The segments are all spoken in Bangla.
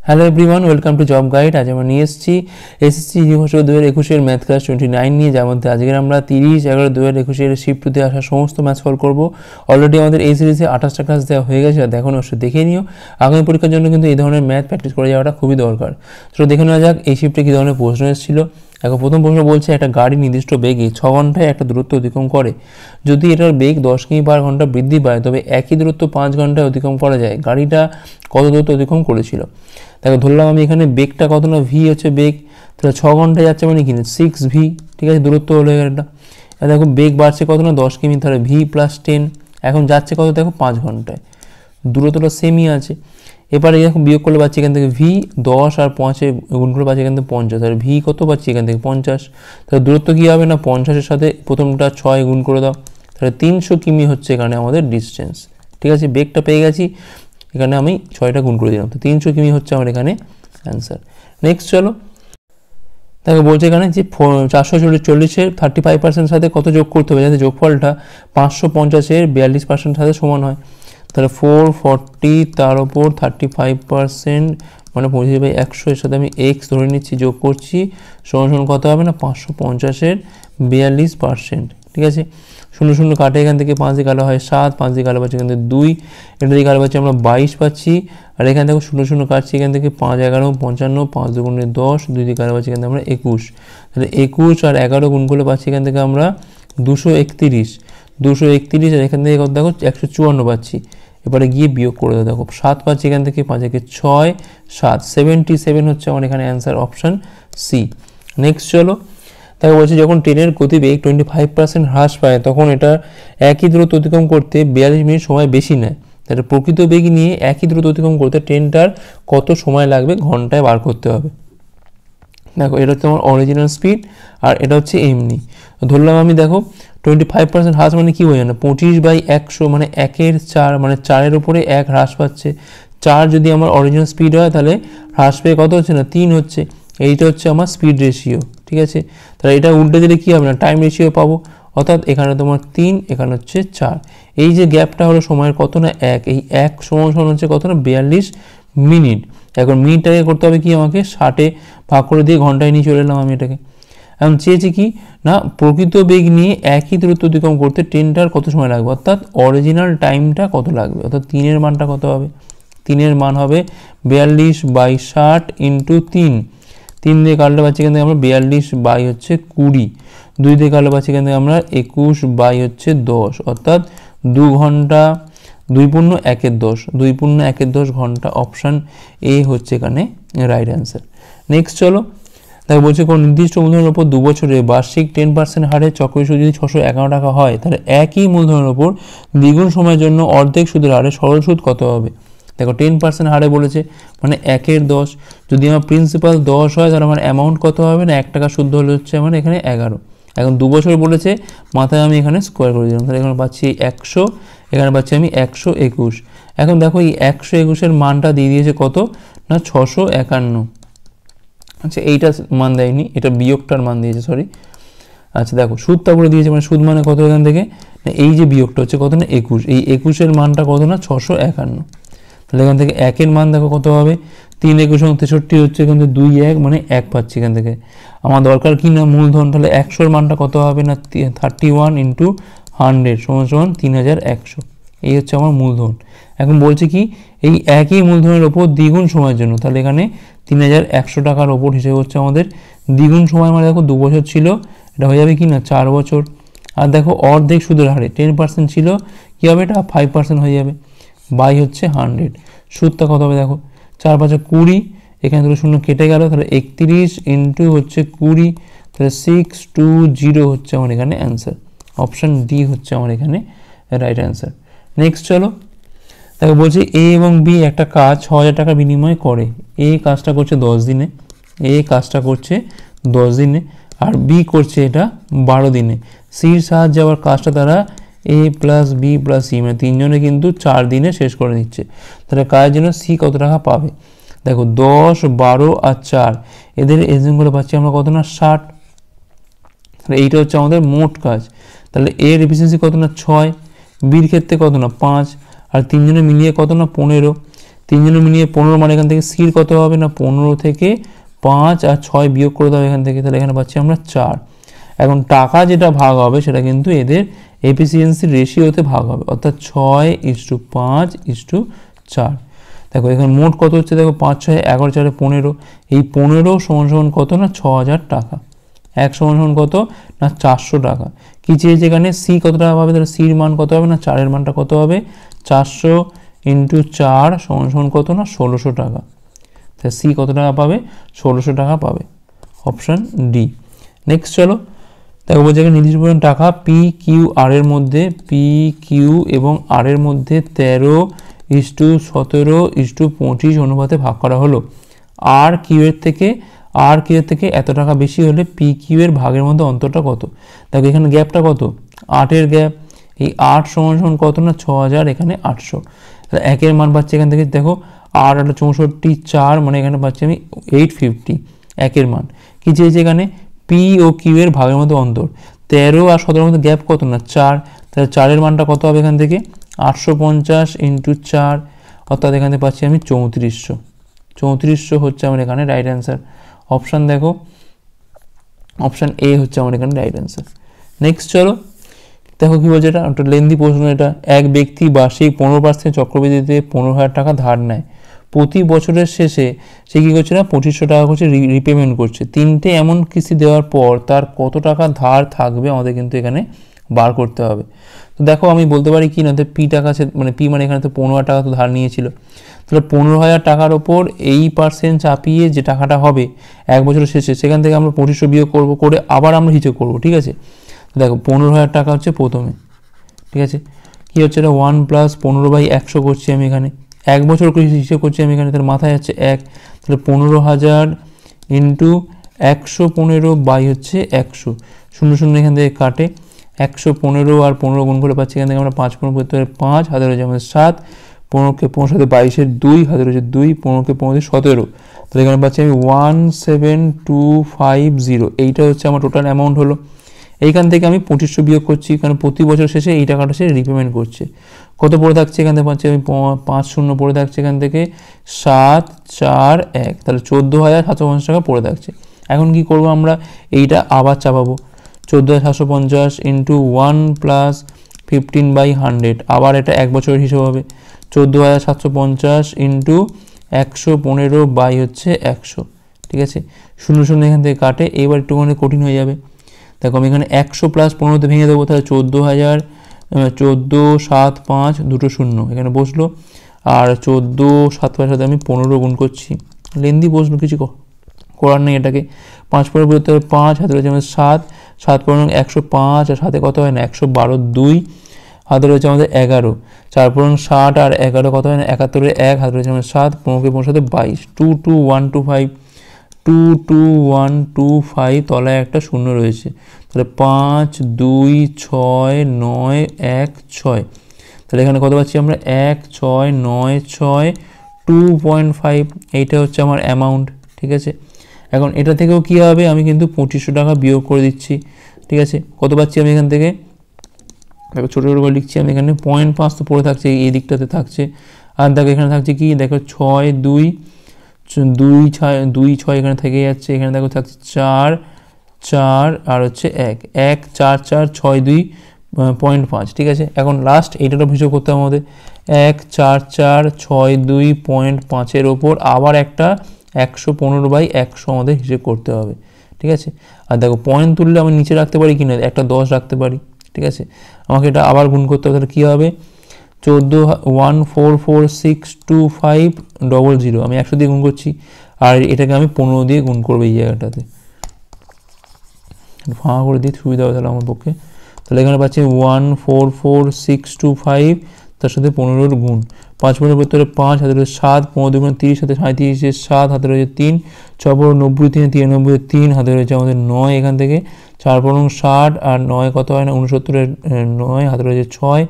Hello everyone, welcome to job guide. আজ আমরা নিয়ে এসেছি এসএসসি ইউনিভার্সিটি 2021 ম্যাথ ক্লাস 29 নিয়ে, যার মধ্যে আজকের আমরা 30/11/2021 শিফট 2-তে আসা সমস্ত ম্যাথ সলভ করবো। অলরেডি আমাদের এই সিরিজে 28টা ক্লাস দেওয়া হয়ে গেছে, আর দেখো অবশ্যই দেখে নিও। আগামী পরীক্ষার জন্য কিন্তু এই ধরনের ম্যাথ প্র্যাকটিস করে যাওয়াটা খুবই দরকার। তো দেখে নেওয়া যাক এই শিফটে কী ধরনের প্রশ্ন এসেছিল। এখন প্রথম প্রশ্ন বলছে, একটা গাড়ি নির্দিষ্ট বেগে 6 ঘন্টায় একটা দূরত্ব অতিক্রম করে। যদি এটার বেগ 10 কিমি/ঘন্টা বৃদ্ধি পায়, তবে একই দূরত্ব 5 ঘন্টায় অতিক্রম করা যায়। গাড়িটা কত দূরত্ব অতিক্রম করেছিল? দেখো ধরলাম আমি এখানে বেগটা কত না, ভি হচ্ছে বেগ, তাহলে 6 ঘন্টায় যাচ্ছে মানে কি না 6v, ঠিক আছে, দূরত্ব হলো এটা। দেখো বেগ বাড়ছে কত না 10 কিমি, তাহলে ভি প্লাস 10, এখন যাচ্ছে কত দেখো 5 ঘন্টায়, দূরত্বটা সেমই আছে। এবারে দেখো বিয়োগ করলে পাচ্ছি এখান থেকে ভি 10 আর 5 গুণ করে পাচ্ছি এখান থেকে 50, তাহলে ভি কত পাচ্ছি এখান থেকে 50, তাহলে দূরত্ব কী হবে না 50-এর সাথে প্রথমটা 6 গুণ করে দাও, তাহলে 300 কিমি হচ্ছে এখানে আমাদের ডিস্টেন্স। ঠিক আছে, বেগটা পেয়ে গেছি, এখানে আমি 6টা গুণ করে দিলাম, তো 300 কিমি হচ্ছে আমার এখানে অ্যান্সার। নেক্সট চলো, দেখো বলছে এখানে যে 440-এর 35% সাথে কত যোগ করতে হবে যাতে যোগফলটা 550-এর 42% সাথে সমান হয়। তাহলে 440 তার ওপর 35% মানে 25/100, এর সাথে আমি এক্স ধরে নিচ্ছি, যোগ করছি, সমান কত হবে না 550-এর 42%। ঠিক আছে, 0 কাটে এখান থেকে, 5 দিয়ে কালো হয় 7, 5 দিয়ে কালো পাচ্ছি এখান থেকে 2, এটা দিয়ে কালো পাচ্ছি আমরা 22 পাচ্ছি, আর এখান থেকে 0 কাটছি এখান থেকে 5 11 55, 5 দুগুণে 10, 2 দিয়ে কালো পাচ্ছি এখান থেকে আমরা 21, তাহলে 21 আর 11 গুণ করলে পাচ্ছি এখান থেকে আমরা 231, আর এখান থেকে কত দেখো 154 পাচ্ছি। এবারে গিয়ে বিয়োগ করে দেবো, দেখো 7 পাচ্ছি এখান থেকে, 5 একে 6, 7 77 হচ্ছে আমার এখানে অ্যান্সার, অপশান সি। নেক্সট চলো, তাকে বলছে যখন ট্রেনের গতিবেগ 25% হ্রাস পায়, তখন এটা একই দূরত্ব অতিক্রম করতে 42 মিনিট সময় বেশি নেয়। তাহলে প্রকৃত বেগ নিয়ে একই দূরত্ব অতিক্রম করতে ট্রেনটার কত সময় লাগবে ঘন্টায় বার করতে হবে। দেখো এটা হচ্ছে আমার অরিজিনাল স্পিড, আর এটা হচ্ছে এমনি। ধরলাম আমি, দেখো 25% হ্রাস মানে কী হয়ে যায় না 25/100 মানে 1/4, মানে 4-এর উপরে 1 হ্রাস পাচ্ছে। 4 যদি আমার অরিজিনাল স্পিড হয়, তাহলে হ্রাস পেয়ে কত হচ্ছে না 3 হচ্ছে, এইটা হচ্ছে আমার স্পিড রেশিও। ঠিক আছে, তাহলে এটা উল্টে দিলে কী হবে না টাইম রেশিও পাবো, অর্থাৎ এখানে তোমার 3, এখানে হচ্ছে 4, এই যে গ্যাপটা হলো সময়ের কত না 1, এই 1 সমান হচ্ছে কত না 42 মিনিট। এখন মিনিটটাকে করতে হবে কি আমাকে 60-এ ভাগ করে দিয়ে ঘন্টায় নিয়ে চলে এলাম আমি এটাকে। এখন চেয়েছি কি না প্রকৃত বেগ নিয়ে একই দূরত্ব অতিক্রম করতে ট্রেনটার কত সময় লাগবে, অর্থাৎ অরিজিনাল টাইমটা কত লাগবে, অর্থাৎ 3-এর মানটা কত হবে, 3-এর মান হবে 42/60 × 3 দিয়ে কাটলে পাচ্ছি এখান থেকে আমরা 42 হচ্ছে 20, 2 দিয়ে কাটলে পাচ্ছি এখান থেকে আমরা 21 হচ্ছে 10, অর্থাৎ 2 ঘন্টা 2.1/10 ঘন্টা, অপশান এ হচ্ছে এখানে রাইট অ্যান্সার। নেক্সট চলো, দেখো বলছে কোনো নির্দিষ্ট মূলধনের ওপর 2 বছরে বার্ষিক 10% হারে চক্রবৃদ্ধি সুদ যদি 611 টাকা হয়, তাহলে একই মূলধনের ওপর দ্বিগুণ সময়ের জন্য অর্ধেক সুদের হারে সরল সুদ কত হবে। দেখো 10% হারে বলেছে মানে 1/10, যদি আমার প্রিন্সিপাল 10 হয়, তাহলে আমার অ্যামাউন্ট কত হবে না 1 টাকা সুদ হলে হচ্ছে আমার এখানে 11। এখন 2 বছর বলেছে, মাথায় আমি এখানে স্কোয়ার করে দিলাম, তাহলে এখানে পাচ্ছি 100, এখানে পাচ্ছি আমি 121। এখন দেখো এই 121-এর মানটা দিয়ে দিয়েছে কত না 651। আচ্ছা এইটা মান দেয়নি, এটা বিয়োগটার মান দিয়েছে, সরি। আচ্ছা দেখো সুদটা করে দিয়েছে, মানে সুদ মানে কত এখান থেকে না এই যে বিয়োগটা হচ্ছে কত না 21, এই 21-এর মানটা কত না 651। তাহলে এখান থেকে 1-এর মান দেখো কত হবে 3 21 63 হচ্ছে এখান থেকে 2 1 মানে 1 পাচ্ছি এখান থেকে। আমার দরকার কি না মূলধন, তাহলে 100-এর মানটা কত হবে না 31 × 100 সমান 3100, এই হচ্ছে আমার মূলধন। এখন বলছে কি এই একই মূলধনের ওপর দ্বিগুণ সময়ের জন্য, তাহলে এখানে 3100 টাকার ওপর হিসেবে হচ্ছে আমাদের দ্বিগুণ সময়, মানে দেখো 2 বছর ছিল, এটা হয়ে যাবে কি না 4 বছর। আর দেখো অর্ধেক সুদের হারে 10% ছিল, কী হবে এটা 5% হয়ে যাবে, বাই হচ্ছে 100, সুদটা কত হবে দেখো 4 5 20, এখানে দুটো শূন্য কেটে গেল, তাহলে 31 × হচ্ছে 20, তাহলে 620 হচ্ছে আমার এখানে অ্যান্সার, অপশান ডি হচ্ছে আমার এখানে রাইট অ্যান্সার। নেক্সট চলো, দেখো বলছে এ এবং বি একটা কাজ 6000 টাকা বিনিময় করে। এ কাজটা করছে 10 দিনে, আর বি করছে এটা 12 দিনে। সির সাহায্যে আবার কাজটা তারা এ প্লাস বি প্লাস সি মানে 3জনে কিন্তু 4 দিনে শেষ করে দিচ্ছে। তাহলে কাজের জন্য সি কত টাকা পাবে, দেখো 10 12 আর 4 এদের এজেন্ট করে পাচ্ছি আমরা কত না 60, তাহলে এইটা হচ্ছে আমাদের মোট কাজ। তাহলে এর এফিসিয়েন্সি কত না 6, বির ক্ষেত্রে কত না 5, আর 3জনে মিলিয়ে কত না 15। 3 জনে মিলিয়ে 15 মানে এখান থেকে সির কত হবে না 15 থেকে 5 আর 6 বিয়োগ করে দাও এখান থেকে, তাহলে এখানে পাচ্ছি আমরা 4। এখন টাকা যেটা ভাগ হবে সেটা কিন্তু এদের এফিসিয়েন্সি রেশিওতে ভাগ হবে, অর্থাৎ 6:5:4। দেখো এখানে মোট কত হচ্ছে, দেখো 5 6 11 4 15, এই 15 সমান সমান কত না 6000 টাকা। 1 সমান সমান কত না 400 টাকা। কি চেয়েছে এখানে, সি কত টাকা পাবে, তাহলে সির মান কত হবে না 4 এর মানটা কত হবে 400 × 4 সমান সমান কত না 1600 টাকা। তাহলে সি কত টাকা পাবে 1600 টাকা পাবে, অপশান ডি। নেক্সট চলো, দেখো বলছে এখানে নির্দিষ্ট পরিমাণ টাকা পি কিউ আর এর মধ্যে, পি কিউ এবং আর এর মধ্যে 13:17:25 অনুপাতে ভাগ করা হলো। আর কিউ এর থেকে এত টাকা বেশি হলে পি কিউ এর ভাগের মধ্যে অন্তরটা কত। দেখো এখানে গ্যাপটা কত 8-এর গ্যাপ, এই 8 সমান সমান কত না 6000, এখানে 800। তাহলে 1-এর মান পাচ্ছি এখান থেকে, দেখো 8 8 64 4 মানে এখানে পাচ্ছি আমি 850 1-এর মান। কি চেয়েছে এখানে, পি ও কিউ এর ভাগের মধ্যে অন্তর, 13 আর 17-এর মধ্যে গ্যাপ কত না 4, তাহলে 4-এর মানটা কত হবে এখান থেকে 850 × 4, অর্থাৎ এখান থেকে পাচ্ছি আমি 3400। 3400 হচ্ছে আমার এখানে রাইট অ্যান্সার। অপশান দেখো, অপশান এ হচ্ছে আমার এখানে রাইট অ্যান্সার। নেক্সট চলো, দেখো কি বলছে, এটা একটা লেন্দি প্রশ্ন। এটা এক ব্যক্তি বার্ষিক 15% চক্রবৃদ্ধিতে 15,000 টাকা ধার নেয়। প্রতি বছরের শেষে সে কী করছে না 2500 টাকা করছে রিপেমেন্ট করছে। 3টে এমন কিস্তি দেওয়ার পর তার কত টাকা ধার থাকবে আমাদের কিন্তু এখানে বার করতে হবে। তো দেখো আমি বলতে পারি কি না, তো পি টাকা আছে, মানে পি মানে এখানে তো 15,000 টাকা তো ধার নিয়েছিল, তাহলে 15,000 টাকার ওপর এই % চাপিয়ে যে টাকাটা হবে এক বছরের শেষে, সেখান থেকে আমরা 2500 বিয়োগ করবো, করে আবার আমরা হিসেব করবো, ঠিক আছে। দেখো 15,000 টাকা হচ্ছে প্রথমে, ঠিক আছে। কী হচ্ছে এটা 1 + 15/100 করছি আমি এখানে, এক বছর করে হিসেব করছি আমি এখানে, তাহলে মাথায় যাচ্ছে 1, তাহলে 15,000 × 115/100, 0 এখান থেকে কাটে, 115 আর 15 গুণ করে পাচ্ছি এখান থেকে আমরা 5 15 করতে পারি 5, হাতে রয়েছে আমাদের 7, 15কে 15 সাথে 22-এর 2, হাতে রয়েছে 2, 15কে 15 17, তাহলে এখানে পাচ্ছি আমি 17250। এইটা হচ্ছে আমার টোটাল অ্যামাউন্ট হলো। এইখান থেকে আমি 2500 বিয়োগ করছি, কারণ প্রতি বছর শেষে এই টাকাটা সে রিপেমেন্ট করছে। কত পড়ে থাকছে এখান থেকে পাচ্ছি আমি 5 0 পড়ে থাকছে এখান থেকে 7 4 1, তাহলে 14,750 টাকা পড়ে থাকছে। এখন কি করব আমরা, এইটা আবার চাপাবো, 14,750 × 1 + 15/100, আবার এটা এক বছরের হিসাব হবে, 14,750 × 115/100, ঠিক আছে। 0 এখান থেকে কাটে, এবার একটুখানি কঠিন হয়ে যাবে। দেখো আমি এখানে 100 + 15তে ভেঙে দেবো, তাহলে 14,000, 14 7 5 2 0 এখানে বসলো, আর 14 7 5 সাথে আমি 15 গুণ করছি। লেন্দি বসলো, কিছু করার নেই এটাকে। 5 পরে বলতে হবে 5, হাতে রয়েছে আমাদের 7, 7 পরে 105, আর সাথে কত হয় না 112 2, হাতে রয়েছে আমাদের 11, 4 পরে 60 আর 11 কত হয় না 71 1, হাতে রয়েছে আমাদের 7, 15কে 15 সাথে 22, 22125, 22125, তলায় একটা 0 রয়েছে, তাহলে 5 2 6 9 1 6, তাহলে এখানে কত পাচ্ছি আমরা 1 6 9 6 2.5, এইটা হচ্ছে আমার অ্যামাউন্ট, ঠিক আছে। এখন এটা থেকেও কী হবে, আমি কিন্তু 2500 টাকা বিয়োগ করে দিচ্ছি, ঠিক আছে। কত পাচ্ছি আমি এখান থেকে, দেখো ছোটো ছোটো করে লিখছি আমি এখানে, 0.5 তো পড়ে থাকছে এই দিকটাতে থাকছে, আর দেখো এখানে থাকছে কি, দেখো 6 2 2 6 এখানে থেকে যাচ্ছে, এখানে দেখো থাকছে 4 4 আর হচ্ছে 1 1 4 4 6 2.5, ঠিক আছে। এখন লাস্ট এইটারও হিসাব করতে হবে আমাদের, 1 4 4 6 2.5-এর ওপর আবার একটা 115/100 আমাদের হিসেব করতে হবে, ঠিক আছে। আর দেখো পয়েন্ট তুললে আমি নিচে রাখতে পারি কিনা, একটা 10 রাখতে পারি, ঠিক আছে। আমাকে এটা আবার গুণ করতে হবে, তাহলে কী হবে 14 1446250, আমি 100 দিয়ে গুণ করছি, আর এটাকে আমি 15 দিয়ে গুণ করবো এই জায়গাটাতে, ফাঁকা করে দিই সুবিধা হবে তাহলে আমার পক্ষে। তাহলে এখানে পাচ্ছি 144625, তার সাথে 15-এর গুণ, 5 পনেরো করতে হলে 5, হাতে রয়েছে 7, 15 2 30, সাথে 37 7, হাতে রয়েছে 3, 6 90 3 93 3, হাতে রয়েছে আমাদের 9 এখান থেকে, 4 60 আর 9 কত হয় না 69-এর 9, হাতে রয়েছে 6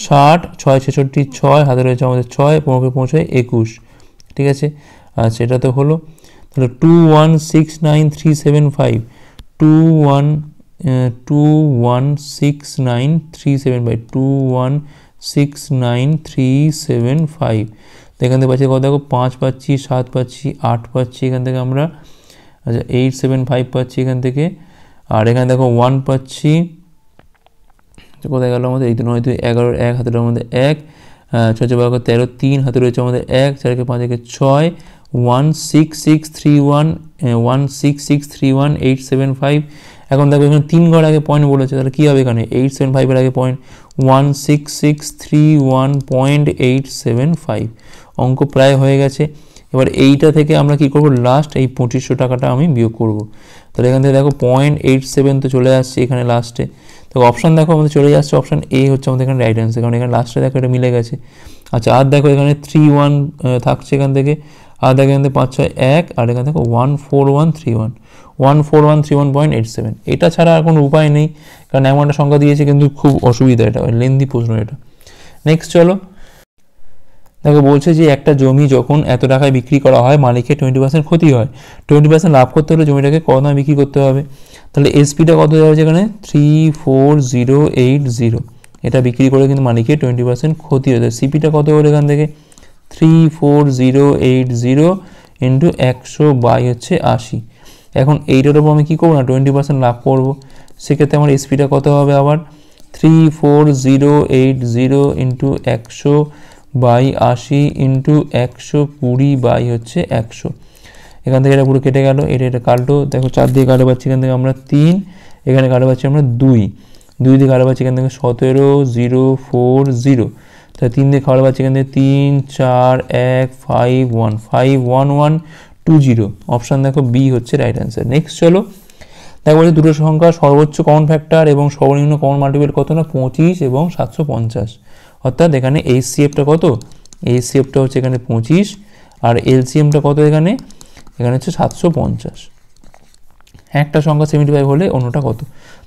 60, 6 66 6, হাতে রয়েছে আমাদের 6, 15কে পৌঁছায় 21, ঠিক আছে। আচ্ছা এটা তো হলো, তাহলে 2169375, 2169375, 2169375, তো এখান থেকে পাচ্ছি কত দেখো 5 পাচ্ছি, 7 পাচ্ছি, 8 পাচ্ছি এখান থেকে আমরা। আচ্ছা 8 7 5 পাচ্ছি এখান থেকে। আর এখানে দেখো 1 পাচ্ছি, কোথায় গেল আমাদের, এই তো 9 2 11 1 হাতে আমাদের 1, 6 4 12 13 3 হাতে রয়েছে আমাদের 1, 4 5 6, 1 6 6 3 1 1 6 6 3 1 8 7 5। এখন দেখো এখানে 3 ঘর আগে পয়েন্ট বলেছে, তাহলে কী হবে এখানে 8 7 5 এর আগে পয়েন্ট 1 6 6 3 1.875। অঙ্ক প্রায় হয়ে গেছে। এবার এইটা থেকে আমরা কি করব, লাস্ট এই 2500 টাকাটা আমি বিয়োগ করব। তাহলে এখান থেকে দেখো 0.87 তো চলে আসছে এখানে লাস্টে। তো অপশান দেখো আমাদের চলে যাচ্ছে, অপশান এ হচ্ছে আমাদের এখানে রাইট অ্যান্সার, কারণ এখানে লাস্টে দেখো এটা মিলে গেছে। আচ্ছা আর দেখো এখানে 3 1 থাকছে এখান থেকে, আর দেখো এখান থেকে 5 6 1, আর এখানে দেখো 14131 14131.87। এটা ছাড়া আর কোনো উপায় নেই, কারণ এমন একটা সংখ্যা দিয়েছে কিন্তু খুব অসুবিধা, এটা লেন্দি প্রশ্ন এটা। নেক্সট চলো দেখো বলছে যে একটা জমি যখন এত টাকায় বিক্রি করা হয় মালিকের 20% ক্ষতি হয়, 20% লাভ করতে হলে জমিটাকে কত দামে বিক্রি করতে হবে। তাহলে এসপিটা কত দেওয়া হয়েছে এখানে 34080, এটা বিক্রি করে কিন্তু মালিকের 20% ক্ষতি হয়ে যায়। সিপিটা কত হলো এখান থেকে 34080 ইন্টু 100 বাই হচ্ছে 80। এখন এইটার উপর আমি কী করবো না 20% লাভ করবো, সেক্ষেত্রে আমার এসপিটা কত হবে আবার 34080 ইন্টু 100 বাই 80 ইন্টু 120 বাই হচ্ছে 100। এখান থেকে এটা পুরো কেটে গেল, এটা কাটলো, দেখো 4 দিয়ে কাটে পাচ্ছি এখান থেকে আমরা 3, এখানে কাটে পাচ্ছি আমরা 2 দিয়ে কাটে পাচ্ছি এখান থেকে 17040, তাহলে 3 দিয়ে কাটে পাচ্ছি এখান থেকে 3 4 1 5 1 51120। অপশান দেখো বি হচ্ছে রাইট অ্যান্সার। নেক্সট চলো দেখো বলছে দুটো সংখ্যা সর্বোচ্চ কমন ফ্যাক্টর এবং সর্বনিম্ন কমন মাল্টিপল কত না 25 এবং 750। অর্থাৎ এখানে এইচসিএফটা কত, এইচসিএফটা হচ্ছে এখানে 25, আর এলসিএমটা কত এখানে হচ্ছে 750। একটা সংখ্যা 75 হলে অন্যটা কত,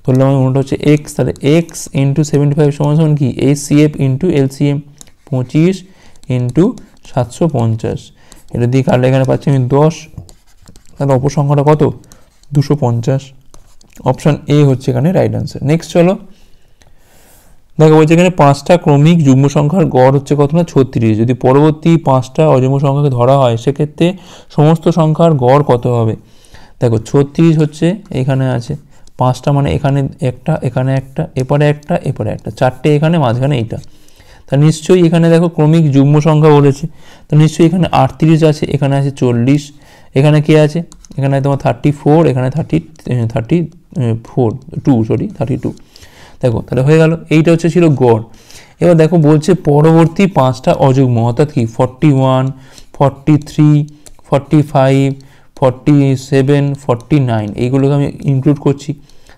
ধরলাম আমি অন্যটা হচ্ছে এক্স, তাহলে এক্স ইন্টু 75 সমান কি এইচসিএফ ইন্টু এলসিএম 25 ইন্টু 750। এটা দিয়ে কাটলে এখানে পাচ্ছি আমি 10, তাহলে অপর সংখ্যাটা কত 250। অপশান এ হচ্ছে এখানে রাইট অ্যান্সার। নেক্সট চলো দেখো বলছে এখানে 5টা ক্রমিক যুগ্ম সংখ্যার গড় হচ্ছে কত না 36। যদি পরবর্তী 5টা অযুগ্ম সংখ্যাকে ধরা হয় সেক্ষেত্রে সমস্ত সংখ্যার গড় কত হবে। দেখো 36 হচ্ছে এখানে আছে 5টা, মানে এখানে একটা, এখানে একটা, এপারে একটা, এপারে একটা, 4টে এখানে, মাঝখানে এইটা। তা নিশ্চয়ই এখানে দেখো ক্রমিক যুগ্ম সংখ্যা বলেছে, তো নিশ্চয়ই এখানে 38 আছে, এখানে আছে 40, এখানে কে আছে, এখানে তোমার 34, এখানে 32। দেখো তাহলে হয়ে গেল, এইটা হচ্ছে ছিল গড়। এবার দেখো বলছে পরবর্তী 5টা অযুগ্ম, অর্থাৎ কি 41 43 45 47 49, এইগুলোকে আমি ইনক্লুড করছি।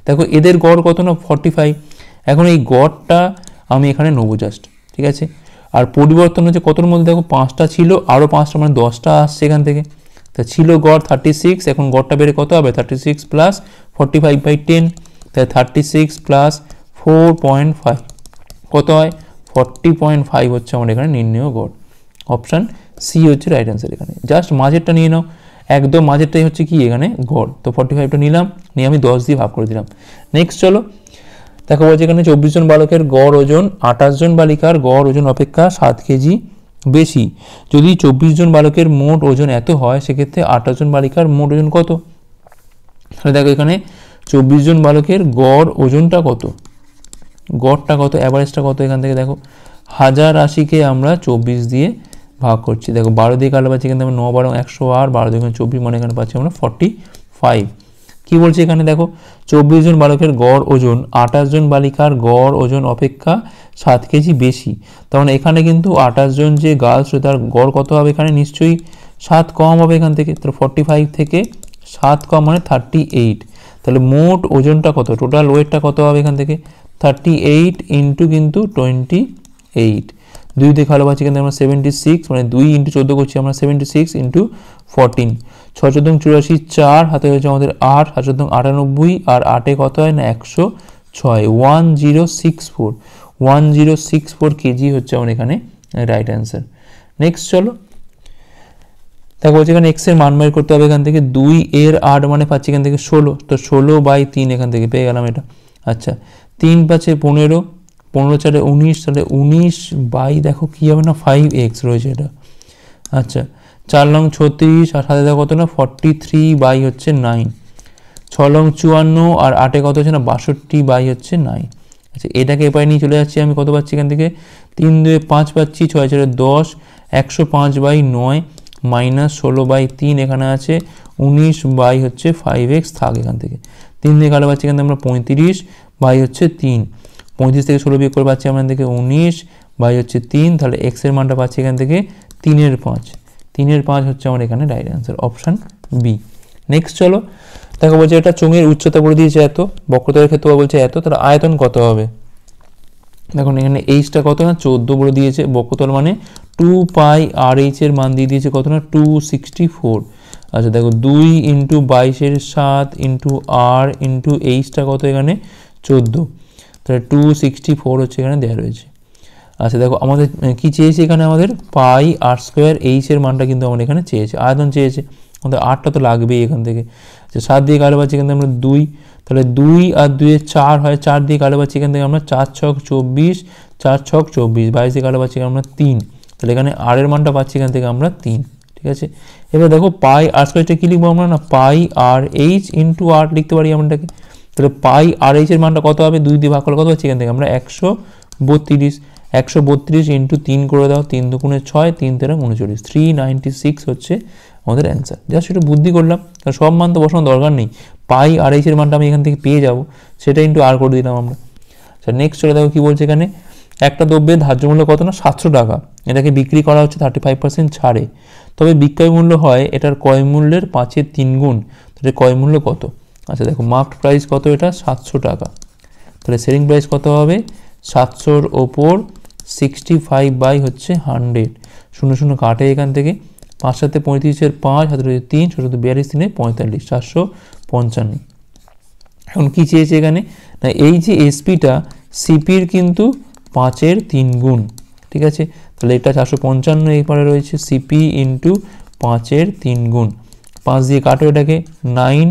দেখো এদের গড় কত না 45। এখন এই গড়টা আমি এখানে নেবো জাস্ট, ঠিক আছে। আর পরিবর্তন হচ্ছে কতর মধ্যে, দেখো 5টা ছিল আরও 5টা, মানে 10টা আসছে এখান থেকে। তা ছিল গড় 36, এখন গড়টা বেড়ে কত হবে 36 প্লাস 45/10, তাই 36 প্লাস 4.5 কত হয় 40.5 হচ্ছে আমার এখানে নির্ণয় গড়। অপশান সি হচ্ছে রাইট অ্যান্সার। এখানে জাস্ট মাঝেরটা নিয়ে নাও, একদম মাঝেরটাই হচ্ছে কি এখানে গড়, তো 45টা নিলাম, নিয়ে আমি 10 দিয়ে ভাগ করে দিলাম। নেক্সট চলো দেখো বলছে এখানে 24 জন বালকের গড় ওজন 28 জন বালিকার গড় ওজন অপেক্ষা 7 কেজি বেশি। যদি 24 জন বালকের মোট ওজন এত হয় সেক্ষেত্রে 28 জন বালিকার মোট ওজন কত। তাহলে দেখো এখানে 24 জন বালকের গড় ওজনটা কত, গড়টা কত, অ্যাভারেজটা কত, এখান থেকে দেখো 1080কে আমরা 24 দিয়ে ভাগ করছি। দেখো 12 দিয়ে কাটলে পাচ্ছি এখানে 9 12 108, 12 দিয়ে 24, মানে এখানে পাচ্ছি আমরা 45। কি বলছে এখানে দেখো 24 জন বালকের গড় ওজন 28 জন বালিকার গড় ওজন অপেক্ষা 7 কেজি বেশি। তার মানে এখানে কিন্তু 28 জন যে গার্লস তার গড় কত হবে, এখানে নিশ্চয়ই 7 কম হবে এখান থেকে। তো 45 থেকে 7 কম মানে 38। তাহলে মোট ওজনটা কত, টোটাল ওয়েটটা কত হবে এখান থেকে 38 ইন্টু কিন্তু 28, 2 দিয়ে ভালো পাচ্ছি কিন্তু আমরা 76, মানে 2 ইন্টু 14 করছি আমরা 76 ইন্টু 14, 6 14 84, 4 হাতে হয়েছে আমাদের 8, 7 14 98, আর 8-এ কত হয় না 106, 1064 কেজি হচ্ছে আমার এখানে রাইট অ্যান্সার। নেক্সট চলো দেখো বলছে এখানে এক্স এর মান বের করতে হবে, এখান থেকে 2 এর 8 মানে পাচ্ছি এখান থেকে 16, তো 16/3 এখান থেকে পেয়ে গেলাম এটা। আচ্ছা 3 5 15, 15 4 19, তাহলে 19 বাই দেখো কী হবে না 5x রয়েছে এটা, আচ্ছা 4 লং 36 আর 7 কত না 43 বাই হচ্ছে 9, 6 লং 54 আর 8 কত হচ্ছে না 62 বাই হচ্ছে 9। আচ্ছা এটাকে এপারে নিয়ে চলে যাচ্ছি আমি, কত পাচ্ছি এখান থেকে 3 2 5 পাচ্ছি, 6 4 10, 105 বাই 9 মাইনাস 16 বাই 3, এখানে আছে 19 বাই হচ্ছে 5x থাক এখান থেকে, 3 দিয়ে কালো পাচ্ছি এখান থেকে আমরা 35 বাই হচ্ছে 3, 35 থেকে 16 বিয়োগ করে পাচ্ছি আমরা এখান থেকে 19 বাই হচ্ছে 3, তাহলে x এর মানটা পাচ্ছি এখান থেকে 3 এর 5, 3 এর 5 হচ্ছে আমার এখানে right answer, option B. Next চলো দেখো বলছে এটা চোঙের উচ্চতা বলে দিয়েছে এত, বক্রতলের ক্ষেত্রে বলছে এত, তাহলে আয়তন কত হবে। দেখুন এখানে এইচটা কত না 14 বলে দিয়েছে, বক্রতল মানে 2 পাই আর এইচ এর মান দিয়ে দিয়েছে কত না 264। আচ্ছা দেখো 2 ইন্টু 22 7 ইন্টু আর ইন্টু এইচটা কত এখানে 14, তাহলে 264 হচ্ছে এখানে দেওয়া রয়েছে। আচ্ছা দেখো আমাদের কি চেয়েছে এখানে, আমাদের পাই আর স্কোয়ার এইচ এর মানটা কিন্তু আমাদের এখানে চেয়েছে, আয়তন চেয়েছে, আমাদের 8টা তো লাগবেই এখান থেকে। আচ্ছা 7 দিয়ে কালো পাচ্ছি এখান থেকে আমরা 2, তাহলে 2 আর 2 4 হয়, 4 দিয়ে কালো পাচ্ছি এখান থেকে আমরা 4 ছক 24, 4 ছক 24, 22 দিয়ে কালো পাচ্ছি আমরা 3, তাহলে এখানে আর এর মানটা পাচ্ছি এখান থেকে আমরা 3, ঠিক আছে। এবার দেখো পাই আর স্কোয়ারটা কী লিখবো আমরা না পাই আর এইচ ইন্টু আর লিখতে পারি আমরাটাকে, তাহলে পাই আর এইচ এর মানটা কত হবে 2 দিয়ে ভাগ করলে কত হচ্ছে এখান থেকে আমরা 132, 132 ইন্টু 3 করে দাও, 3 দুগুণে 6, 3 তেরো 39, 396 হচ্ছে আমাদের অ্যান্সার। জাস্ট একটু বুদ্ধি করলাম, কারণ সব মান তো বসানোর দরকার নেই, পাই আর এইচের মানটা আমি এখান থেকে পেয়ে যাব, সেটা ইন্টু আর করে দিলাম আমরা। আচ্ছা নেক্সট চলে দেখো কী বলছে এখানে, একটা দ্রব্যের ধার্য মূল্য কত না 700 টাকা, এটাকে বিক্রি করা হচ্ছে 35% ছাড়ে, তবে বিক্রয় মূল্য হয় এটার ক্রয় মূল্যের 5-এর 3 গুণ, তাহলে ক্রয় মূল্য কত। আচ্ছা দেখো মার্কড প্রাইস কত, এটা 700 টাকা, তাহলে সেলিং প্রাইস কত হবে 700-র ওপর 65 বাই হচ্ছে 100, 0 0 কাটে এখান থেকে, 5 7 35-এর 5, 7 3, 7 42 3 45, 455। এখন কী চেয়েছে এখানে না এই যে এসপিটা সিপির কিন্তু 5-এর 3 গুণ, ঠিক আছে, তাহলে এটা 455 এই পারে রয়েছে, সিপি ইন্টু 5-এর 3 গুণ, 5 দিয়ে কাটো এটাকে 9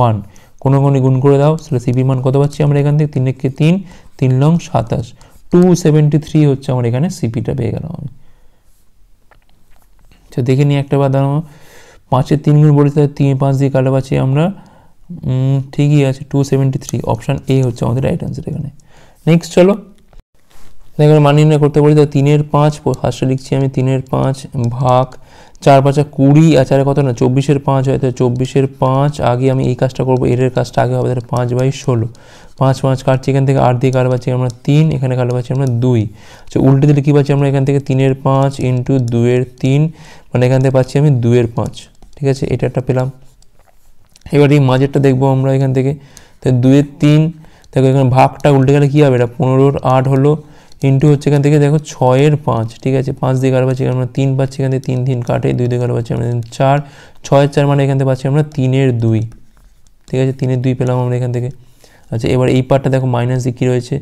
1, কোনো গুণ করে দাও, তাহলে সিপির মান কত পাচ্ছি আমরা এখান থেকে 3 1 3, 3 লং 27, 273 হচ্ছে আমার এখানে সিপিটা পেয়ে গেলাম আমি। আচ্ছা দেখে নিই একটা বার দাঁড়ানো, 5-এর 3 গুণ বলেছে, 3 5 দিয়ে কাটা পাচ্ছি আমরা, ঠিকই আছে 273, অপশান এ হচ্ছে আমাদের রাইট অ্যান্সার এখানে। নেক্সট চলো দেখো মান নির্ণয় করতে পারি, তো 3-এর 5 ফার্স্টে লিখছি আমি 3-এর 5 ভাগ 4 5 20, আর 4 কত না 24-এর 5 হয়, তো 24-এর 5 আগে আমি এই কাজটা করবো, এর কাজটা আগে হবে, তাহলে 5 বাই 16, 5 5 কাটছি এখান থেকে, 8 দিয়ে কাটা পাচ্ছি আমরা 3, এখানে কাটা পাচ্ছি আমরা 2, আচ্ছা উল্টে দিলে কী পাচ্ছি আমরা এখান থেকে 3-এর 5 ইন্টু 2-এর 3, মানে এখান থেকে পাচ্ছি আমি 2-এর 5, ঠিক আছে, এটা একটা পেলাম। এবার এই মাঝেরটা দেখবো আমরা এখান থেকে, তো 2-এর 3, দেখো এখানে ভাগটা উল্টে গেলে কী হবে, এটা 15-র 8 হলো, ইন্টু হচ্ছে এখান থেকে দেখো 6-এর 5, ঠিক আছে, 5 দিয়ে কাটা পাচ্ছি আমরা 3 পাচ্ছি এখান থেকে, 3 3 কাটে, 2 দিয়ে কাটা পাচ্ছি আমরা 4, 6-এর 4 মানে এখান থেকে পাচ্ছি আমরা 3-এর 2, ঠিক আছে, 3-এর 2 পেলাম আমরা এখান থেকে। আচ্ছা এবার এই পার্টটা দেখো মাইনাস দিয়ে কী রয়েছে,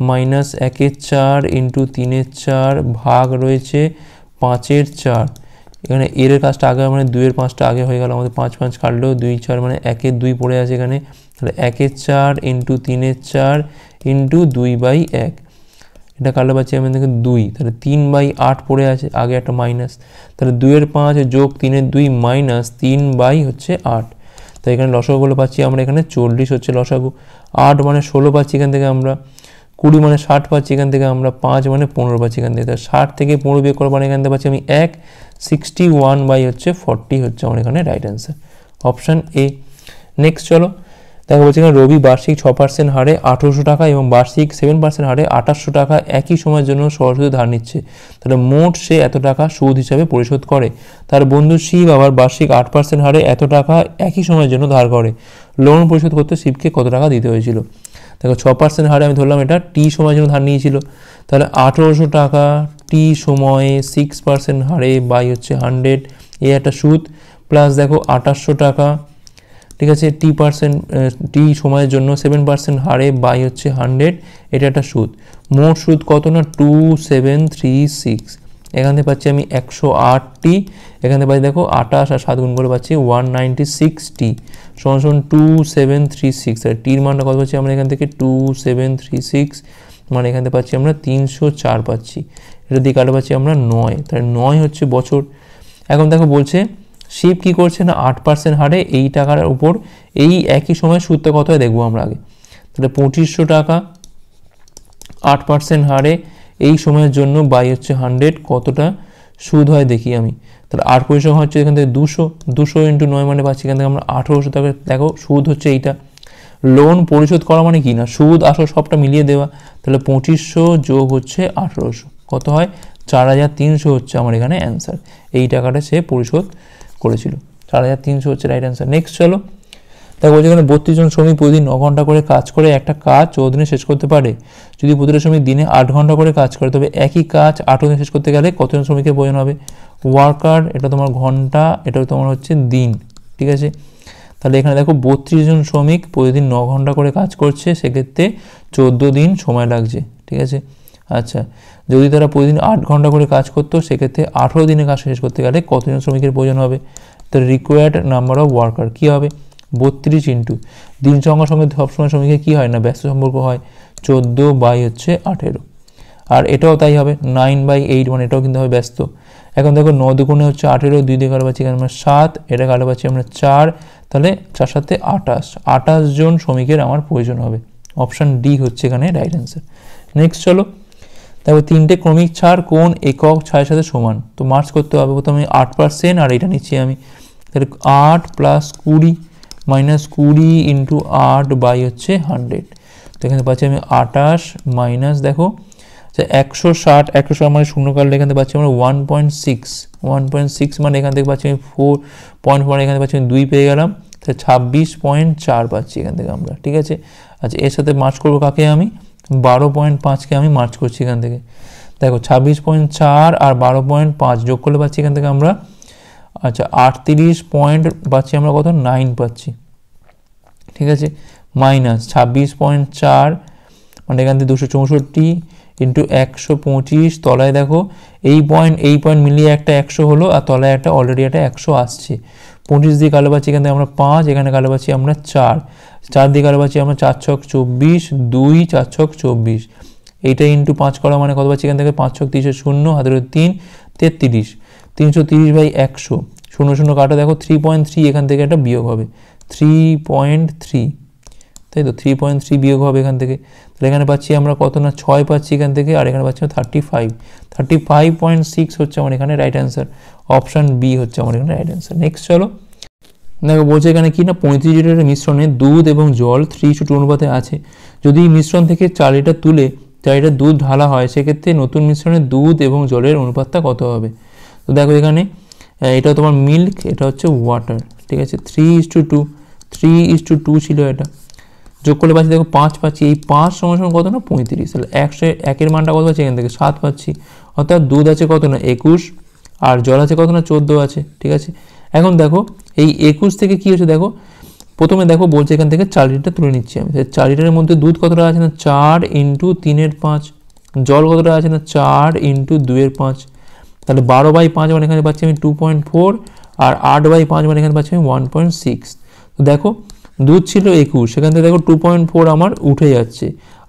মাইনাস 1-এর 4 ইন্টু 3-এর 4 ভাগ রয়েছে 5-এর 4, এখানে এর কাজটা আগে মানে 2-এর 5টা আগে হয়ে গেল আমাদের, 5 5 কাটলেও 2 4 মানে 1-এর 2 পড়ে আছে এখানে, তাহলে 1-এর 4 ইন্টু 3-এর 4 ইন্টু 2/1, এটা কাটলে পাচ্ছি আমি দেখে 2, তাহলে 3/8 পড়ে আছে, আগে একটা মাইনাস, তাহলে 2-এর 5 যোগ 3-এর 2 মাইনাস 3/8, তাই এখানে লসাগুগুলো পাচ্ছি আমরা এখানে 40 হচ্ছে লসাগু, 8 মানে 16 পাচ্ছি এখান থেকে আমরা, 20 মানে 60 পাচ্ছি এখান থেকে আমরা, 5 মানে 15 পাচ্ছি এখান থেকে, 60 থেকে 15 বিয়োগ করে মানে এখান থেকে পাচ্ছি আমি 1, 61 বাই হচ্ছে 40 হচ্ছে আমার এখানে right answer, option A. Next চলো দেখো বলছি এখানে রবি বার্ষিক 6% হারে 1800 টাকা এবং বার্ষিক 7% হারে 2800 টাকা একই সময়ের জন্য সরাসরি ধার নিচ্ছে, তাহলে মোট সে এত টাকা সুদ হিসাবে পরিশোধ করে। তার বন্ধু শিব আবার বার্ষিক 8% হারে এত টাকা একই সময়ের জন্য ধার করে, লোন পরিশোধ করতে শিবকে কত টাকা দিতে হয়েছিল। দেখো 6% হারে আমি ধরলাম এটা টি সময়ের জন্য ধার নিয়েছিল, তাহলে 1800 টাকা টি সময়ে 6% হারে বাই হচ্ছে 100, এই একটা সুদ, প্লাস দেখো 2800 টাকা, ঠিক আছে, টি সময়ের জন্য 7% হারে বাই হচ্ছে 100, এটা একটা সুদ, মোট সুদ কত না 2736, এখান থেকে পাচ্ছি আমি 108টি, এখান থেকে পাচ্ছি দেখো 28 আর 7 গুণ করে পাচ্ছি 196টি, সমান 2736, আর টির মানটা কত পাচ্ছি আমরা এখান থেকে 2736, মানে এখান থেকে পাচ্ছি আমরা 304 পাচ্ছি, এটা দিয়ে কাটা পাচ্ছি আমরা 9, তাহলে 9 হচ্ছে বছর। এখন দেখো বলছে শিপ কি করছে না 8% হারে এই টাকার উপর এই একই সময় সুদটা কত হয় দেখবো আমরা আগে। তাহলে 2500 টাকা 8% হারে এই সময়ের জন্য বাই হচ্ছে 100 কতটা সুদ হয় দেখি আমি। তাহলে 8% হচ্ছে এখান থেকে 200 ইন্টু 9 মানে পাচ্ছি এখান থেকে আমরা 1800 টাকা। দেখো সুদ হচ্ছে এইটা। লোন পরিশোধ করা মানে কি না সুদ আসল সবটা মিলিয়ে দেওয়া। তাহলে 2500 যোগ হচ্ছে 1800 কত হয় 4300 হচ্ছে আমার এখানে অ্যান্সার। এই টাকাটা সে পরিশোধ করেছিল, 4300 হচ্ছে রাইট অ্যান্সার। নেক্সট চলো, তাই বলছে এখানে 32 জন শ্রমিক প্রতিদিন 9 ঘন্টা করে কাজ করে একটা কাজ 14 দিনে শেষ করতে পারে। যদি প্রতিটা শ্রমিক দিনে 8 ঘন্টা করে কাজ করে তবে একই কাজ 18 দিনে শেষ করতে গেলে কতজন শ্রমিকের প্রয়োজন হবে। ওয়ার্কার এটা তোমার ঘন্টা, এটা তোমার হচ্ছে দিন, ঠিক আছে। তাহলে এখানে দেখো 32 জন শ্রমিক প্রতিদিন 9 ঘন্টা করে কাজ করছে, সেক্ষেত্রে 14 দিন সময় লাগছে, ঠিক আছে। আচ্ছা, যদি তারা প্রতিদিন 8 ঘন্টা করে কাজ করতো সেক্ষেত্রে 18 দিনে কাজ শেষ করতে গেলে কতজন শ্রমিকের প্রয়োজন হবে। তো রিকোয়ার্ড নাম্বার অফ ওয়ার্কার কী হবে 32 ইন্টু দিন সংখ্যার সঙ্গে সবসময় শ্রমিকের কী হয় না ব্যস্ত সম্পর্ক হয় 14 বাই হচ্ছে 18। আর এটাও তাই হবে 9/8 মানে এটাও কিন্তু হবে ব্যস্ত। এখন দেখো 9 দুগুণে হচ্ছে 18, 2 দিয়ে কালো পাচ্ছি এখানে আমরা 7, এটা কালো পাচ্ছি আমরা 4, তাহলে 4 7 28 জন শ্রমিকের আমার প্রয়োজন হবে। অপশান ডি হচ্ছে এখানে রাইট অ্যান্সার। নেক্সট চলো, তারপর 3টে ক্রমিক ছাড় কোন একক ছাড়ের সাথে সমান। তো মার্চ করতে হবে প্রথমে 8% আর এটা নিচ্ছি আমি, তাহলে 8 + 20 - 20 ইন্টু 8 বাই হচ্ছে 100। তো এখানে পাচ্ছি আমি 28 মাইনাস দেখো 160 মানে শূন্য কাটলে এখান থেকে পাচ্ছি আমরা 1.6 মানে এখান থেকে পাচ্ছি আমি 4.4, এখানে পাচ্ছি আমি 2 পেয়ে গেলাম, তাহলে 26.4 পাচ্ছি এখান থেকে আমরা, ঠিক আছে। আচ্ছা, এর সাথে মার্চ করবো কাকে আমি 12.5কে আমি মার্চ করছি এখান থেকে। দেখো 26.4 আর 12.5 যোগ করলে পাচ্ছি এখান থেকে আমরা আচ্ছা 38 পয়েন্ট পাচ্ছি আমরা কত 9 পাচ্ছি, ঠিক আছে। মাইনাস 26.4 মানে এখান থেকে 264 ইন্টু 125, তলায় দেখো এই পয়েন্ট মিলিয়ে একটা 100 হলো আর তলায় একটা অলরেডি একটা 100 আসছে। 25 দিয়ে কালো পাচ্ছি এখান থেকে আমরা 5, এখানে কালো পাচ্ছি আমরা 4 দিয়ে কালো পাচ্ছি আমরা 4 ছক 24, 2 4 ছক 24, এইটা ইন্টু 5 করা মানে কত পাচ্ছি এখান থেকে 5 ছক 30 0 হাতের 3 33, 330/100 0 কাটা দেখো 3.3 এখান থেকে একটা বিয়োগ হবে 3.3, তাই তো 3.3 বিয়োগ হবে এখান থেকে। তাহলে এখানে পাচ্ছি আমরা কত না 6 পাচ্ছি এখান থেকে, আর এখানে পাচ্ছি 35.6 হচ্ছে আমার এখানে রাইট অ্যান্সার। অপশান বি হচ্ছে আমার এখানে রাইট অ্যান্সার। নেক্সট চলো, দেখো বলছে এখানে কি না 35 লিটারের মিশ্রণে দুধ এবং জল 3:2 অনুপাতে আছে। যদি মিশ্রণ থেকে 4 লিটার তুলে 4 লিটার দুধ ঢালা হয় সেক্ষেত্রে নতুন মিশ্রণে দুধ এবং জলের অনুপাতটা কত হবে। তো দেখো এখানে এটা তোমার মিল্ক, এটা হচ্ছে ওয়াটার, ঠিক আছে। 3:2 ছিল, এটা যোগ করলে পাচ্ছি দেখো 5 পাচ্ছি, এই 5 সমান কত না 35, তাহলে 100 মানটা কত পাচ্ছি এখান থেকে 7 পাচ্ছি, অর্থাৎ দুধ আছে কত না 21 আর জল আছে কত না 14 আছে, ঠিক আছে। এখন দেখো এই 21 থেকে কি হচ্ছে দেখো প্রথমে দেখো বলছে এখান থেকে 4 লিটার তুলে নিচ্ছি আমি, 4 লিটারের মধ্যে দুধ কতটা আছে না 4 ইন্টু 3/5, জল কতটা আছে না 4 ইন্টু 2/5, তাহলে 12/5 মানে এখানে পাচ্ছি আমি 2.4 আর 8/5 মানে এখানে পাচ্ছি আমি 1.6। তো দেখো দুধ ছিল 21, সেখান থেকে দেখো 2.4 আমার উঠে যাচ্ছে,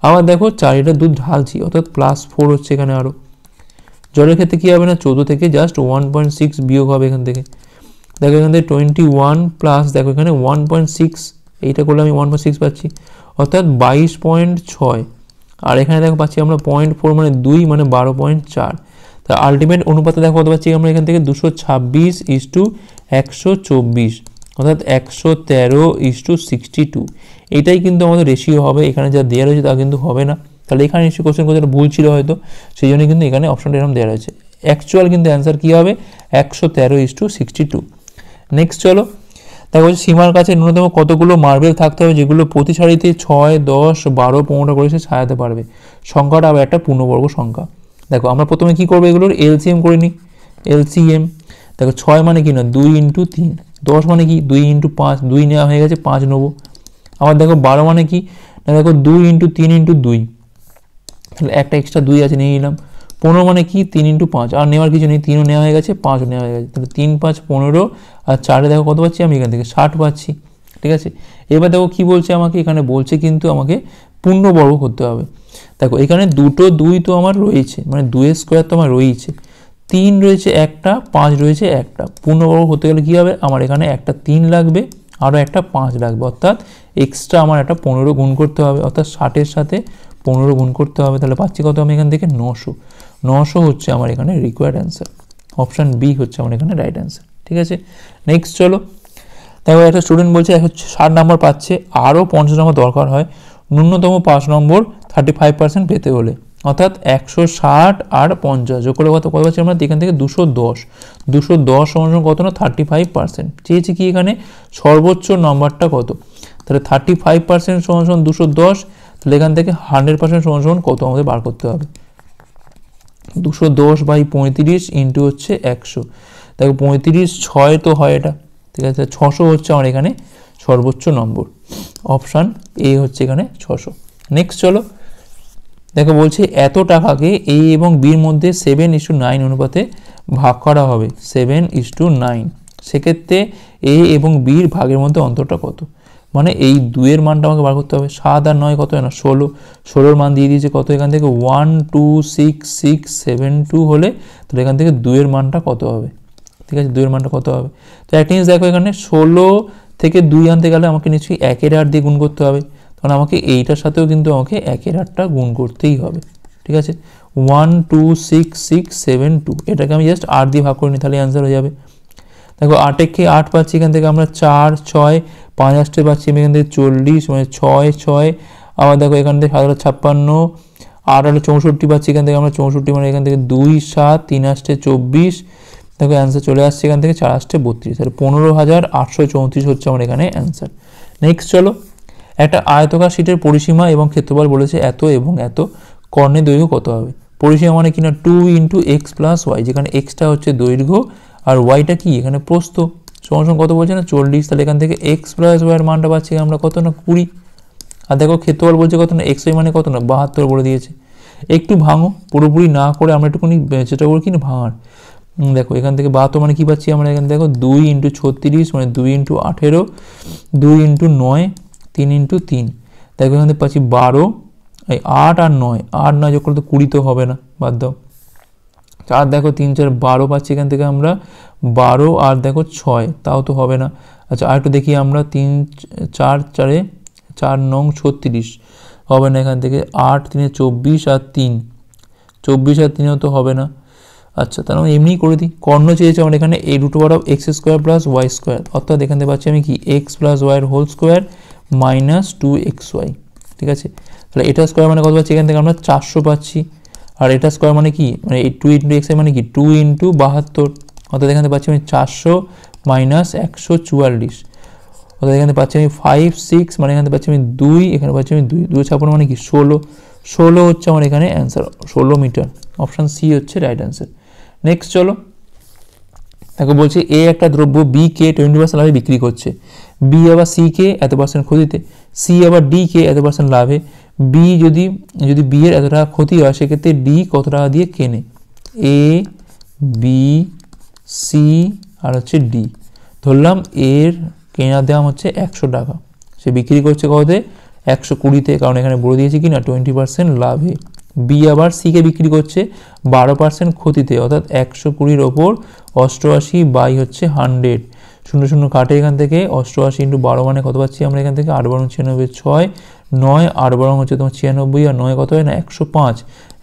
আবার দেখো 4 লিটার দুধ ঢালছি অর্থাৎ +4 হচ্ছে এখানে আরও। জলের ক্ষেত্রে কী হবে না 14 থেকে জাস্ট 1.6 বিয়োগ হবে এখান থেকে, দেখো এখান থেকে 21 প্লাস দেখো এখানে 1.6, এইটা করলে আমি 1.6 পাচ্ছি অর্থাৎ 22.6, আর এখানে দেখো পাচ্ছি আমরা 0.4 মানে 2 মানে 12.4। তা আলটিমেট অনুপাতে দেখো কত পাচ্ছি আমরা এখান থেকে 226:124, অর্থাৎ 113:62। এটাই কিন্তু আমাদের রেশিও হবে, এখানে যা দেওয়া রয়েছে তা কিন্তু হবে না, তাহলে এখানে নিশ্চয়ই কোশ্চেন কোথাও ভুল ছিল হয়তো, সেই জন্য কিন্তু এখানে অপশনটা এরকম দেওয়া রয়েছে। অ্যাকচুয়াল কিন্তু অ্যান্সার কী হবে 113:62। নেক্সট চলো, দেখো সীমার কাছে ন্যূনতম কতগুলো মার্বেল থাকতে হবে যেগুলো প্রতি সারিতে 6, 10, 12, 15 করে সে সাজাতে পারবে। সংখ্যাটা আবার একটা পূর্ণবর্গ সংখ্যা। দেখো আমরা প্রথমে কি করবো এগুলোর এলসিএম করে নিই, এলসিএম দেখো 6 মানে কি না 2 ইন্টু 3, 10 মানে কি 2 ইন্টু 5, 2 নেওয়া হয়ে গেছে 5 নেবো। আবার দেখো 12 মানে কি না দেখো 2 ইন্টু 3 ইন্টু 2, তাহলে একটা এক্সট্রা 2 আছে নিয়ে নিলাম। 15 মানে কি 3 ইন্টু 5, আর নেওয়ার কিছু নেই, 3ও নেওয়া হয়ে গেছে 5ও নেওয়া হয়ে গেছে, তাহলে 3, 5, 15 আর 4 দেখো কত পাচ্ছি আমি এখান থেকে 60 পাচ্ছি, ঠিক আছে। এবার দেখো কি বলছে আমাকে, এখানে বলছে কিন্তু আমাকে পূর্ণবর্গ করতে হবে। দেখো এখানে দুটো 2 তো আমার রয়েছে, মানে 2 স্কোয়ার তো আমার রয়েছে, 3 রয়েছে একটা, 5 রয়েছে একটা, পূর্ণবর্গ হতে গেলে কী হবে, আমার এখানে একটা 3 লাগবে, আরও একটা 5 লাগবে, অর্থাৎ এক্সট্রা আমার একটা 15 গুণ করতে হবে, অর্থাৎ 60-এর সাথে 15 গুণ করতে হবে। তাহলে পাচ্ছি কত আমি এখান থেকে 900। 900 হচ্ছে আমার এখানে রিকোয়ার্ড অ্যান্সার। অপশান বি হচ্ছে আমার এখানে রাইট অ্যান্সার। ঠিক আছে, নেক্সট চলো। দেখো একটা স্টুডেন্ট বলছে 60 নম্বর পাচ্ছে, আরও 50 নম্বর দরকার হয় ন্যূনতম 5 নম্বর 35% পেতে হলে, অর্থাৎ 160 আর 50 যোগ করলে কত পাচ্ছি আমরা এখান থেকে 210। 210 সমান কত না 35%। চেয়েছি কি এখানে সর্বোচ্চ নম্বরটা কত, তাহলে 35% সমান 210, তাহলে এখান থেকে 100% সমান কত আমাদের বার করতে হবে। 210/35 ইন্টু হচ্ছে 100, দেখো 35 6 তো হয় এটা, ঠিক আছে, 600 হচ্ছে আমার এখানে সর্বোচ্চ নম্বর। অপশান এ হচ্ছে এখানে 600। নেক্সট চলো, দেখো বলছে এত টাকাকে এ এবং বির মধ্যে 7:9 অনুপাতে ভাগ করা হবে, 7:9, সেক্ষেত্রে এ এবং বির ভাগের মধ্যে অন্তরটা কত, মানে এই 2-এর মানটা আমাকে বার করতে হবে। 7 আর 9 কত হয় না 16, 16-র মান দিয়ে দিয়েছে কত এখান থেকে 12667 হলে, তাহলে এখান থেকে 2-এর মানটা কত হবে। ঠিক আছে, 2-এর মানটা কত হবে, তো একটা জিনিস দেখো এখানে 16 থেকে 2 আনতে গেলে আমাকে নিশ্চয়ই 1-এর 8 দিয়ে গুণ করতে হবে, তখন আমাকে এইটার সাথেও কিন্তু আমাকে 1-এর 8টা গুণ করতেই হবে। ঠিক আছে, 12667, এটাকে আমি জাস্ট 8 দিয়ে ভাগ করে নিই, তাহলে অ্যান্সার হয়ে যাবে। দেখো 8-কে 8 পাচ্ছি, এখান থেকে আমরা 4 6 5 8 পাচ্ছি আমি এখান থেকে 40, মানে 6 6, আবার দেখো এখান থেকে 7 56, 8 8 64 পাচ্ছি, এখান থেকে আমরা 64, মানে এখান থেকে 2 7 3 8 24, দেখো অ্যান্সার চলে আসছে এখান থেকে 4 8 32, তাহলে 15,834 হচ্ছে আমার এখানে অ্যান্সার। নেক্সট চলো, একটা আয়তকার শীটের পরিসীমা এবং ক্ষেত্রফল বলেছে এত এবং এত, কর্ণের দৈর্ঘ্য কত হবে। পরিসীমা মানে কিনা 2 × x + y, যেখানে এক্সটা হচ্ছে দৈর্ঘ্য আর ওয়াইটা কি এখানে প্রস্থ, সমান কত বলছে না 40, তাহলে এখান থেকে x + y এর মানটা পাচ্ছি আমরা কত না 20। আর দেখো ক্ষেত্রফল বলছে কত না xy মানে কত না 72 বলে দিয়েছে। একটু ভাঙো, পুরোপুরি না করে আমরা একটুখানি চেষ্টা করি কিনা ভাঙার। দেখো এখান থেকে 72 মানে কি পাচ্ছি আমরা এখানে দেখো 2 × 36, মানে 2 × 18, 2 × 9, 3 × 3, দেখো এখান থেকে পাচ্ছি 12, এই 8 আর 9, 8 9 যোগ করলে তো 20 তো হবে না, বাদ দাও। 4 দেখো 3 4 12 পাচ্ছি এখান থেকে আমরা 12, আর দেখো 6, তাও তো হবে না। আচ্ছা আর একটু দেখি আমরা 3 4 4 4 9 36 হবে না, এখান থেকে 8 3 24 আর 3 24 আর 3ও তো হবে না। আচ্ছা তাহলে আমি এমনিই করে দিই, কর্ণ চেয়েছে আমার এখানে a√x² + y², অর্থাৎ এখান থেকে পাচ্ছি আমি কি x + y² - 2xy। ঠিক আছে, তাহলে এটা স্কোয়ার মানে কত পাচ্ছি এখান থেকে আমরা 400 পাচ্ছি, আর এটা স্কোয়ার মানে কি, মানে এই 2 × xy মানে কি 2 × 72, অর্থাৎ এখানে পাচ্ছি আমি 400 - 144, অর্থাৎ এখানে পাচ্ছি আমি 5 6, মানে এখানে পাচ্ছি আমি 2, এখানে পাচ্ছি আমি 2 2 56 মানে কি 16, 16 হচ্ছে আমার এখানে অ্যান্সার, 16 মিটার। অপশান সি হচ্ছে রাইট অ্যান্সার। নেক্সট চলো, দেখো বলছে এ একটা দ্রব্য বি কে 20% লাভে বিক্রি করছে, বি আবার সি কে এত % ক্ষতিতে, সি আবার ডি কে এত % লাভে, বি যদি বি এর এত টাকা ক্ষতি হয় সেক্ষেত্রে ডি কত টাকা দিয়ে কেনে। এ বি সি আর হচ্ছে ডি, ধরলাম এর কেনার দাম হচ্ছে 100 টাকা, সে বিক্রি করছে কততে 120-তে, কারণ এখানে বলে দিয়েছি কি না 20% লাভে। বি আবার সিকে বিক্রি করছে 12% ক্ষতিতে, অর্থাৎ 120-র ওপর 88 হচ্ছে 100, 0 0 কাটে এখান থেকে, 88 × 12 মানে কত পাচ্ছি আমরা এখান থেকে 8 12 96 6 9, 8 12 হচ্ছে তোমার 96, আর 9 কত হয় না 105,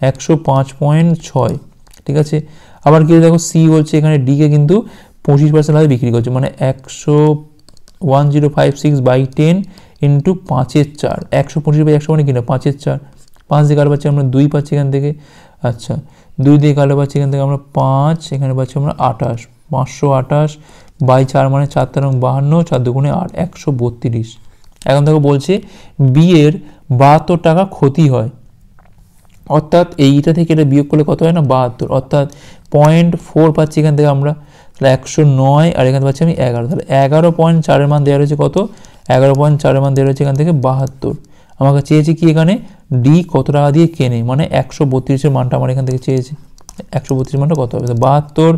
105.6। ঠিক আছে, আবার কি দেখো সি বলছে এখানে ডি কে কিন্তু 25% লাভে বিক্রি করছে, মানে 1056/10 × 5/4, 125/100 মানে কিনা 5/4, 5 দিয়ে কালো পাচ্ছি আমরা 2 পাচ্ছি এখান থেকে। আচ্ছা 2 দিয়ে কালো পাচ্ছি এখান থেকে আমরা 5, এখানে পাচ্ছি আমরা 28, 528/4 মানে 4 3 52, 4 2 8, 132। এখন দেখো বলছে বি এর 72 টাকা ক্ষতি হয়, অর্থাৎ এইটা থেকে এটা বিয়োগ করলে কত হয় না 72, অর্থাৎ 0.4 পাচ্ছি এখান থেকে আমরা, তাহলে 109, আর এখানে পাচ্ছি আমি 11, তাহলে 11.4-এর মান দেওয়া রয়েছে কত, 11.4-এর মান দেওয়া রয়েছে এখান থেকে 72। আমাকে চেয়েছে কি এখানে ডি কত টাকা দিয়ে কেনে, মানে 132-এর মানটা আমার এখান থেকে চেয়েছে, 132 মানটা কত হবে, 72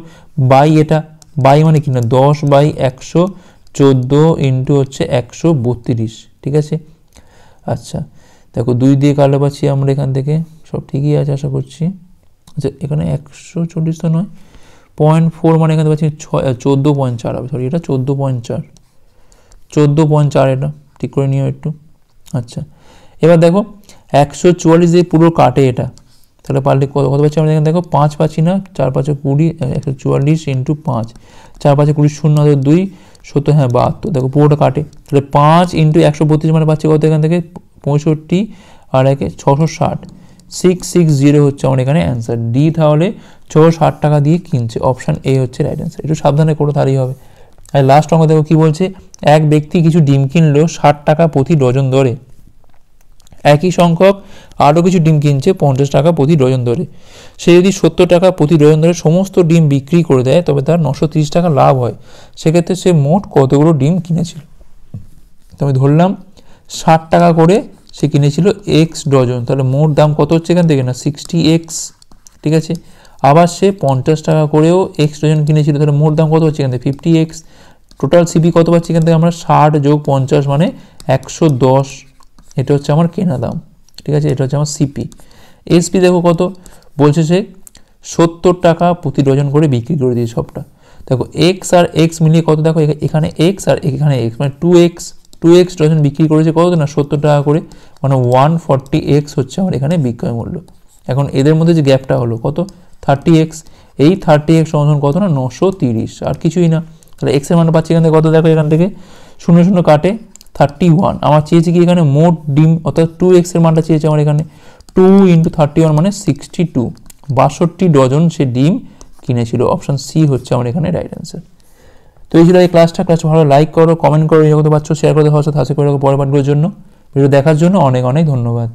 বাই এটা বাই মানে কি না 10/114 ইন্টু হচ্ছে 132। ঠিক আছে, আচ্ছা দেখো 2 দিয়ে কাটলে পাচ্ছি আমরা এখান থেকে, সব ঠিকই আছে আশা করছি। আচ্ছা এখানে 140 তো নয়, 0.4 মানে এখানে পাচ্ছি 14.4 হবে, সরি এটা 14.4, 14.4 এটা ঠিক করে নিও একটু। আচ্ছা এবার দেখো 144 দিয়ে পুরো কাটে এটা, তাহলে পারলে কত পাচ্ছি আমরা এখানে দেখো 5 পাচ্ছি না, 4 5 20, 144 ইন্টু 5, 4 5 20, 0 2 70, হ্যাঁ 72, দেখো পুরোটা কাটে, তাহলে 5 ইন্টু 132 মানে পাচ্ছি কত এখান থেকে 65 আর 1 660, 660 হচ্ছে আমার এখানে অ্যান্সার ডি। তাহলে 660 টাকা দিয়ে কিনছে, অপশান এ হচ্ছে রাইট অ্যান্সার। একটু সাবধানে করো তারই হবে। আর লাস্ট অঙ্ক দেখো কি বলছে, এক ব্যক্তি কিছু ডিম কিনলো 60 টাকা প্রতি ডজন দরে, একই সংখ্যক আরও কিছু ডিম কিনছে 50 টাকা প্রতি ডজন দরে। সে যদি 70 টাকা প্রতি ডজন দরে সমস্ত ডিম বিক্রি করে দেয় তবে তার 930 টাকা লাভ হয়, সেক্ষেত্রে সে মোট কতগুলো ডিম কিনেছিল? তো আমি ধরলাম 60 টাকা করে সে কিনেছিল এক্স ডজন, তাহলে মোট দাম কত হচ্ছে এখান থেকে না 60x, ঠিক আছে। আবার সে 50 টাকা করেও এক্স ডজন কিনেছিল, তাহলে মোট দাম কত হচ্ছে এখান থেকে 50x। টোটাল সিপি কত পাচ্ছি এখান থেকে আমরা 60 যোগ 50 মানে 110, এটা হচ্ছে আমার কেনা দাম, ঠিক আছে, এটা হচ্ছে আমার সিপি। এসপি দেখো কত বলছে, সে 70 টাকা প্রতি ডজন করে বিক্রি করে দিয়ে সবটা। দেখো এক্স আর এক্স মিলিয়ে কত, দেখো এখানে এক্স আর এখানে এক্স মানে 2x ডজন বিক্রি করেছে কত না 70 টাকা করে, মানে 140x হচ্ছে আমার এখানে বিক্রয় মূল্য। এখন এদের মধ্যে যে গ্যাপটা হলো কত 30x, এই 30x সমান কত না 930, আর কিছুই না। তাহলে এক্স এর মান পাচ্ছি এখান থেকে কত, দেখো এখান থেকে 0 0 কাটে 31, আমার চেয়েছি কি এখানে মোট ডিম, অর্থাৎ 2x এর মানটা চেয়েছে আমার এখানে 2 × 31 মানে 62, 62 ডজন সে ডিম কিনেছিল, অপশান সি হচ্ছে আমার এখানে রাইট অ্যান্সার। তো এই ছিল এই ক্লাসটা ভালো লাইক করো, কমেন্ট করো, এই জগতে পাচ্ছ শেয়ার করে দেওয়া, হাসে করে পরের পাঠগুলোর জন্য। ভিডিও দেখার জন্য অনেক অনেক ধন্যবাদ।